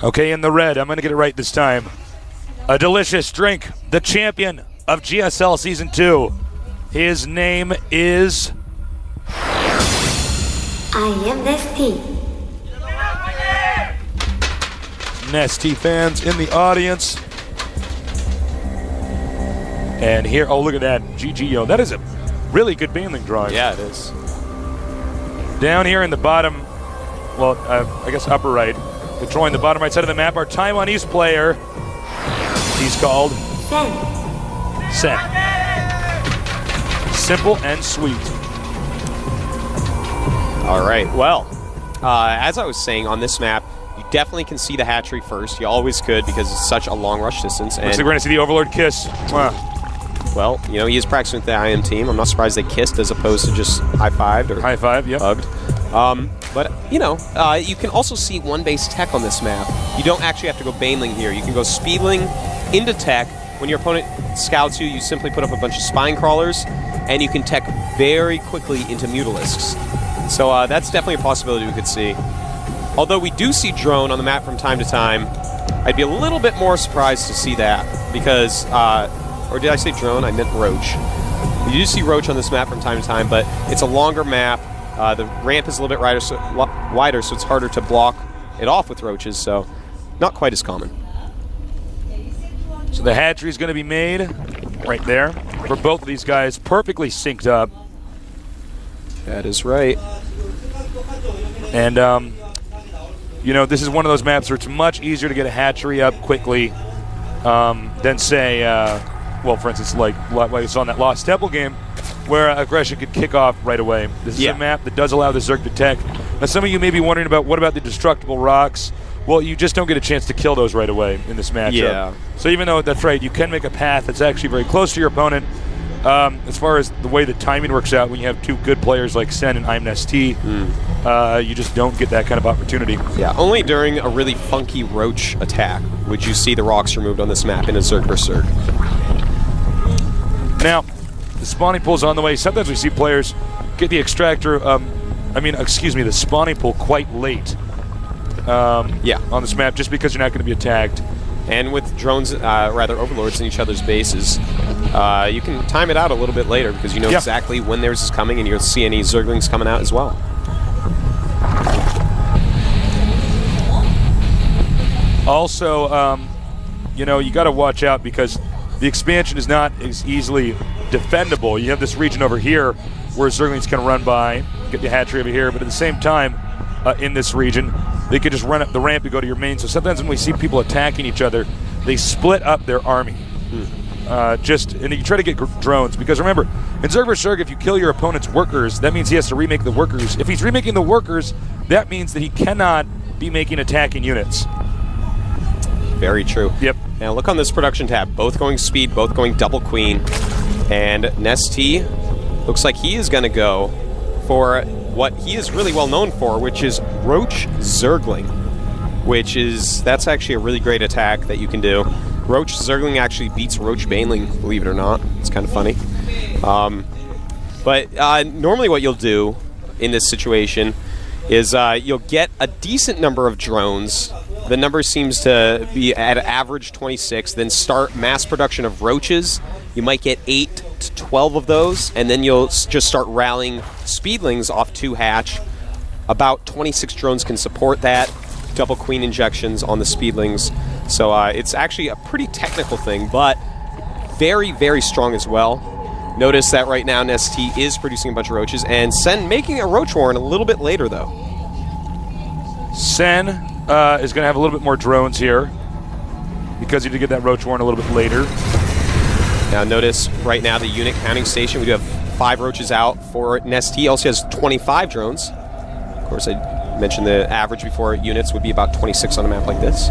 Okay, in the red, I'm going to get it right this time. A delicious drink, the champion of GSL Season 2. His name is... I am NesTea. NesTea fans in the audience. And here, oh, look at that. GGO. That is a really good Baneling drawing. Yeah, it is. Down here in the bottom, well, I guess upper right, controlling the bottom right side of the map, our Taiwanese player. He's called Sen. Simple and sweet. All right, well, as I was saying, on this map, you definitely can see the hatchery first. You always could because it's such a long rush distance. Looks like we're going to see the Overlord kiss. Well, you know, he is practicing with the IM team. I'm not surprised they kissed as opposed to just high-fived or high-five, yep. Hugged. But, you know, you can also see one-base tech on this map. You don't actually have to go Baneling here. You can go Speedling into tech. When your opponent scouts you, you simply put up a bunch of Spine Crawlers, and you can tech very quickly into Mutalisks. So that's definitely a possibility we could see. Although we do see Drone on the map from time to time, I'd be a little bit more surprised to see that because... or did I say Drone? I meant Roach. We do see Roach on this map from time to time, but it's a longer map. The ramp is a little bit wider, so it's harder to block it off with Roaches, so not quite as common. So the hatchery is going to be made right there for both of these guys, perfectly synced up. That is right. And, you know, this is one of those maps where it's much easier to get a hatchery up quickly than, say, well, for instance, like you saw in that Lost Temple game, where aggression could kick off right away. This is a map that does allow the Zerg to tech. Now, some of you may be wondering about what about the destructible rocks? Well, you just don't get a chance to kill those right away in this matchup. Yeah. So even though that's right, you can make a path that's actually very close to your opponent. As far as the way the timing works out, when you have two good players like Sen and I'm NesTea, you just don't get that kind of opportunity. Yeah, only during a really funky Roach attack would you see the rocks removed on this map in a Zerg vs. Zerg. Now, the spawning pool's on the way. Sometimes we see players get the extractor, the spawning pool quite late on this map just because you're not going to be attacked. And with drones, overlords in each other's bases, you can time it out a little bit later because you know exactly when theirs is coming and you'll see any Zerglings coming out as well. Also, you know, you got to watch out because the expansion is not as easily defendable. You have this region over here where Zerglings can run by, get the hatchery over here, but at the same time, in this region, they could just run up the ramp and go to your main. So sometimes when we see people attacking each other, they split up their army. And you try to get drones, because remember, in Zerg vs. Zerg, if you kill your opponent's workers, that means he has to remake the workers. If he's remaking the workers, that means that he cannot be making attacking units. Very true. Yep. Now look on this production tab, both going speed, both going double queen, and NesTea looks like he is going to go for what he is really well known for, which is Roach Zergling, that's actually a really great attack that you can do. Roach Zergling actually beats Roach Baneling, believe it or not. It's kind of funny. But normally what you'll do in this situation is you'll get a decent number of drones. The number seems to be at average 26, then start mass production of roaches. You might get 8 to 12 of those, and then you'll just start rallying speedlings off 2 hatch. About 26 drones can support that. Double queen injections on the speedlings. So it's actually a pretty technical thing, but very, very strong as well. Notice that right now NesTea is producing a bunch of roaches, and Sen making a roach warren a little bit later, though. Sen is going to have a little bit more drones here because he did get that roach warren a little bit later. Now notice right now the unit counting station, we do have 5 roaches out for NesTea. Also has 25 drones. Of course, I mentioned the average before units would be about 26 on a map like this.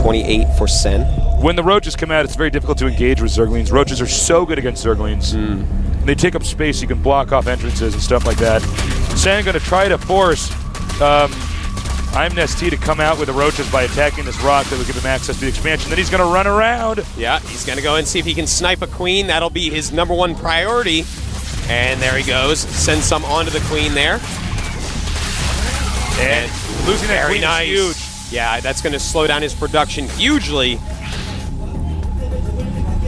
28 for Sen. When the roaches come out, it's very difficult to engage with Zerglings. Roaches are so good against Zerglings. They take up space, you can block off entrances and stuff like that. Sen going to try to force I'm NesTea to come out with the roaches by attacking this rock that would give him access to the expansion. Then he's going to run around. Yeah, he's going to go and see if he can snipe a queen. That'll be his #1 priority. And there he goes. Sends some onto the queen there. And losing that queen is huge. Yeah, that's going to slow down his production hugely.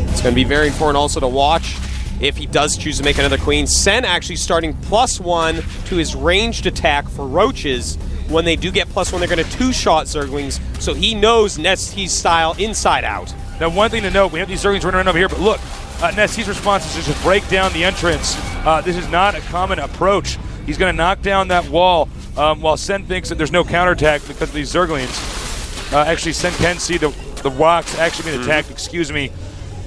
It's going to be very important also to watch if he does choose to make another queen. Sen actually starting +1 to his ranged attack for roaches. When they do get +1, they're going to two-shot Zerglings, so he knows NesTea's style inside out. Now, one thing to note, we have these Zerglings running around over here, but look, NesTea's response is just to break down the entrance. This is not a common approach. He's going to knock down that wall while Sen thinks that there's no counterattack because of these Zerglings. Actually, Sen can see the rocks actually being attacked, excuse me.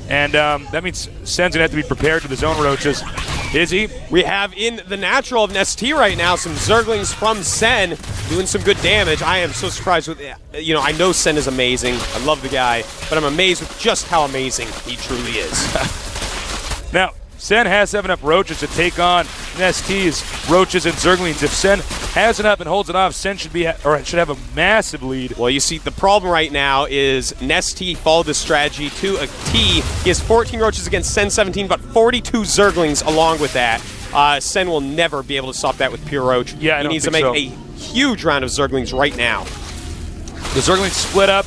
And that means Sen's going to have to be prepared with his own roaches. Is he? We have in the natural of NesTea right now some Zerglings from Sen doing some good damage. I am so surprised with, I know Sen is amazing. I love the guy, but I'm amazed with just how amazing he truly is. Now, Sen has 7 up roaches to take on NesTea's roaches and Zerglings. If Sen has it up and holds it off, Sen should have a massive lead. Well, you see, the problem right now is NesTea followed this strategy to a T. He has 14 roaches against Sen 17, but 42 Zerglings along with that. Sen will never be able to stop that with pure roach. Yeah, he needs to make a huge round of Zerglings right now. The Zerglings split up.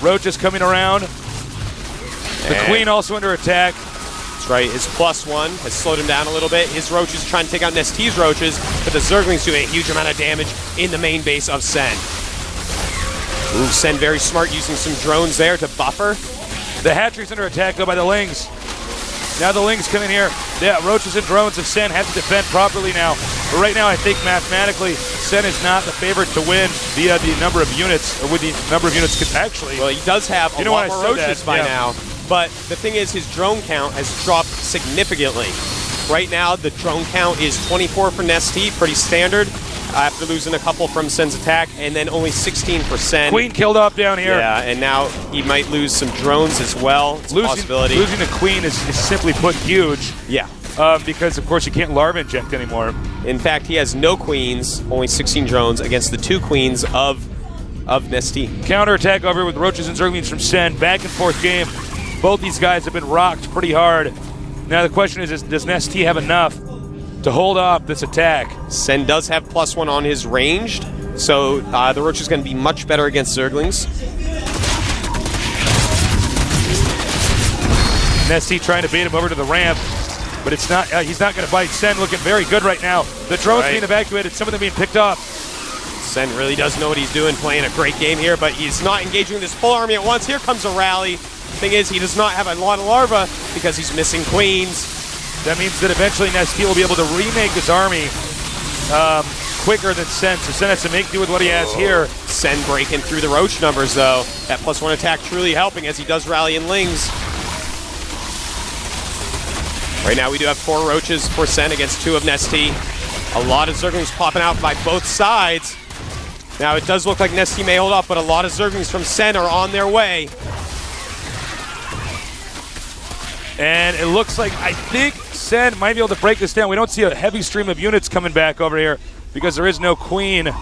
Roaches coming around. The Queen also under attack. That's right. His +1 has slowed him down a little bit. His roaches trying to take out NesTea's roaches, but the Zerglings do a huge amount of damage in the main base of Sen. Ooh, Sen very smart using some drones there to buffer. The hatchery's under attack, though, by the Lings. Now the Lings come in here. Yeah, roaches and drones of Sen have to defend properly now. But right now, I think mathematically, Sen is not the favorite to win via the number of units, or with the number of units actually. Well, he does have a lot more roaches by now. But the thing is, his drone count has dropped significantly. Right now, the drone count is 24 for NesTea, pretty standard, after losing a couple from Sen's attack, and then only 16%. Queen killed off down here. Yeah, and now he might lose some drones as well. It's a possibility. Losing the Queen is simply put huge. Yeah. Because, of course, you can't larva inject anymore. In fact, he has no queens, only 16 drones against the 2 queens of NesTea. Counterattack over here with roaches and Zerglings from Sen. Back and forth game. Both these guys have been rocked pretty hard. Now the question is does NesTea have enough to hold off this attack? Sen does have +1 on his ranged, so the roach is going to be much better against Zerglings. NesTea trying to bait him over to the ramp, but it's not. He's not going to bite. Sen looking very good right now. The drones being evacuated, some of them being picked up. Sen really does know what he's doing, playing a great game here, but he's not engaging this full army at once. Here comes a rally. Thing is, he does not have a lot of larvae because he's missing queens. That means that eventually NesTea will be able to remake his army quicker than Sen. So Sen has to make do with what he has here. Sen breaking through the roach numbers, though. That +1 attack truly helping as he does rally in Lings. Right now, we do have 4 roaches for Sen against 2 of NesTea. A lot of Zerglings popping out by both sides. Now, it does look like NesTea may hold up, but a lot of Zerglings from Sen are on their way. And it looks like, I think Sen might be able to break this down. We don't see a heavy stream of units coming back over here because there is no Queen. On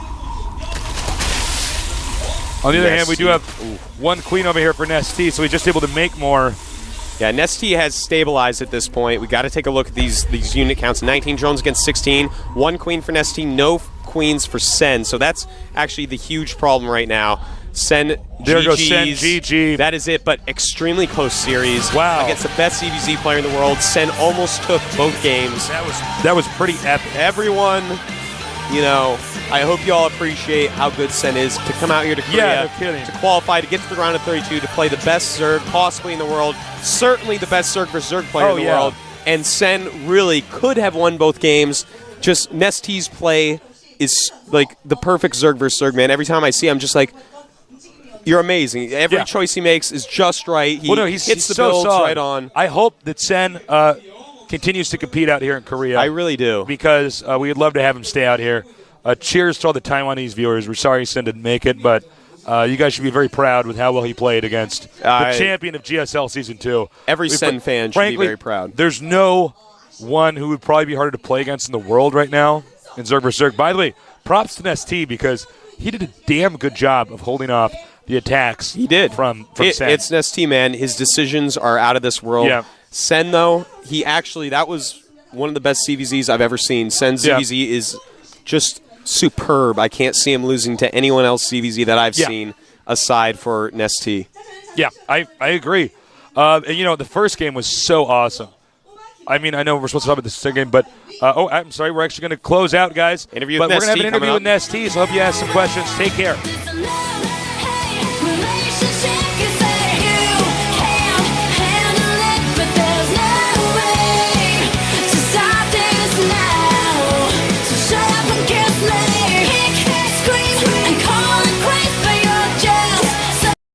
the other hand, we do have 1 Queen over here for NesTea, so he's just able to make more. Yeah, NesTea has stabilized at this point. We got to take a look at these unit counts. 19 drones against 16. 1 Queen for NesTea, no queens for Sen. So that's actually the huge problem right now. Sen, there goes Sen, GG. That is it, but extremely close series. Wow. Against the best CVZ player in the world. Sen almost took both games. That was pretty epic. Everyone, I hope you all appreciate how good Sen is to come out here to Korea, to qualify, to get to the round of 32, to play the best Zerg possibly in the world. Certainly the best Zerg versus Zerg player in the world. And Sen really could have won both games. Just NesTea's play is like the perfect Zerg versus Zerg, man. Every time I see him, I'm just like, you're amazing. Every choice he makes is just right. He hits the builds right on. I hope that Sen continues to compete out here in Korea. I really do. Because we would love to have him stay out here. Cheers to all the Taiwanese viewers. We're sorry Sen didn't make it, but you guys should be very proud with how well he played against the champion of GSL Season 2. Every Sen fan should be very proud. There's no one who would probably be harder to play against in the world right now in Zerg vs. Zerg. By the way, props to NesTea because he did a damn good job of holding off the attacks. He did. From Sen. It's NesTea, man. His decisions are out of this world. Yeah. Sen, though, that was one of the best CVZs I've ever seen. Sen's CVZ is just superb. I can't see him losing to anyone else CVZ that I've seen aside for NesTea. Yeah, I agree. And, the first game was so awesome. I mean, I know we're supposed to talk about the second game, but I'm sorry, we're actually going to close out, guys. Interview but with we're going to have an NesTea interview with NesTea, so I hope you ask some questions. Take care.